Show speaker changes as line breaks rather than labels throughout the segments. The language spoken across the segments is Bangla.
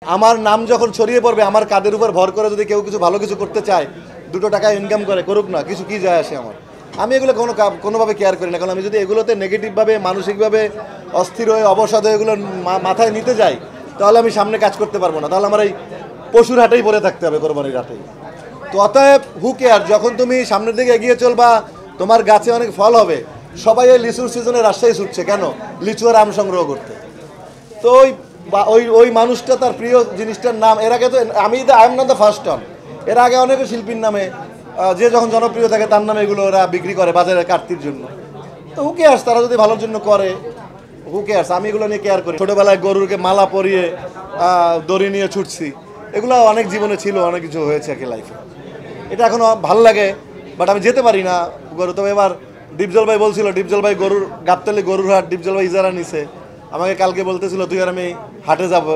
আমার নাম যখন ছড়িয়ে পড়বে, আমার কাঁধের উপর ভর করে যদি কেউ কিছু ভালো কিছু করতে চায়, 2টো টাকা ইনকাম করে, করুক না, কিছু কি যায় আসে আমার। আমি এগুলো কোনোভাবে কেয়ার করি না, কারণ আমি যদি এগুলোতে নেগেটিভভাবে মানসিকভাবে অস্থির হয়ে অবসাদ হয়ে এগুলো মাথায় নিতে যাই, তাহলে আমি সামনে কাজ করতে পারবো না, তাহলে আমার এই পশুর হাটেই পড়ে থাকতে হবে, কোরবানির হাটেই। তো অতএব হু কেয়ার, যখন তুমি সামনের দিকে এগিয়ে চলবা, তোমার গাছে অনেক ফল হবে। সবাই এই লিচুর সিজনে রাজশাহী ছুটছে কেন? লিচু আর আম সংগ্রহ করতে। তো ওই মানুষটা তার প্রিয় জিনিসটার নাম, এর আগে তো I am not the first on, এর আগে অনেক শিল্পীর নামে যে যখন জনপ্রিয় থাকে তার নামে এগুলো ওরা বিক্রি করে বাজারে কাটতির জন্য। তো হু কেয়ার্স, তারা যদি ভালোর জন্য করে, হু কেয়ার্স। আমি এগুলো নিয়ে কেয়ার করি। ছোটোবেলায় গরুরকে মালা পরিয়ে দড়ি নিয়ে ছুটছি, এগুলো অনেক জীবনে ছিল, অনেক কিছু হয়েছে আর কি লাইফে। এটা এখনও ভালো লাগে, বাট আমি যেতে পারি না গরু। তবে এবার ডিপজল ভাই বলছিল, ডিপজল ভাই গরুর গাবতলি গরুর হাট ডিপজল ভাই ইজারা নিছে, আমাকে কালকে বলতেছিল তুই আর আমি হাটে যাব।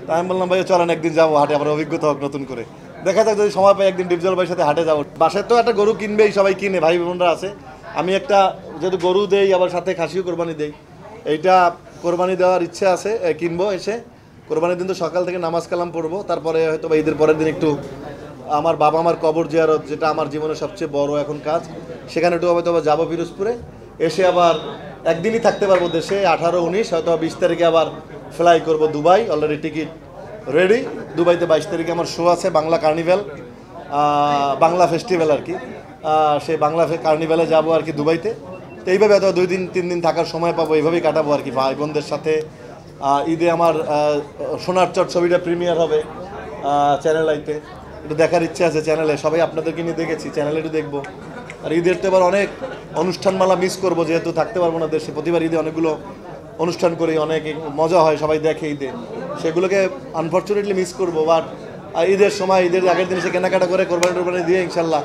তা আমি বললাম ভাই চলেন একদিন যাবো হাটে, আবার অভিজ্ঞতা হোক নতুন করে। দেখা যাক যদি সময় পাই একদিন ডিপজল ভাইয়ের সাথে হাটে যাবো। বাসায় তো একটা গরু কিনবেই, সবাই কিনে, ভাই বোনরা আছে। আমি একটা যেহেতু গরু দেই, আবার সাথে খাসিও কোরবানি দেই, এইটা কোরবানি দেওয়ার ইচ্ছে আছে, কিনবো এসে। কোরবানির দিন তো সকাল থেকে নামাজ কালাম পড়বো, তারপরে হয়তো বা ঈদের পরের দিন একটু আমার বাবা মার কবর জিয়ারত, যেটা আমার জীবনের সবচেয়ে বড় এখন কাজ, সেখানে একটু হয়তো যাবো পিরোজপুরে। এসে আবার একদিনই থাকতে পারবো দেশে, 18, 19, হয়তো 20 তারিখে আবার ফ্লাই করব দুবাই। Already ticket ready. দুবাইতে 22 তারিখে আমার শো আছে, বাংলা কার্নিভ্যাল, বাংলা ফেস্টিভ্যাল আর কি। সেই বাংলা কার্নিভ্যালে যাবো আর কি দুবাইতে। তো এইভাবে হয়তো 2 দিন 3 দিন থাকার সময় পাবো, এইভাবেই কাটাবো আর কি ভাই বোনদের সাথে। ঈদে আমার সোনার চট ছবিটা প্রিমিয়ার হবে চ্যানেল আইতে, একটু দেখার ইচ্ছে আছে চ্যানেলে। সবাই আপনাদেরকে নিয়ে দেখেছি, চ্যানেলে একটু দেখবো। আর ঈদের তো এবার অনেক অনুষ্ঠানমালা মিস করবো, যেহেতু থাকতে পারবো না দেশে। প্রতিবার ঈদে অনেকগুলো অনুষ্ঠান করি, অনেক মজা হয়, সবাই দেখে ঈদে, সেগুলোকে আনফর্চুনেটলি মিস করবো। বাট ঈদের সময়, ঈদের আগের দিন এসে কেনাকাটা করে কোরবানি টোরবানি দিয়ে ইনশাল্লাহ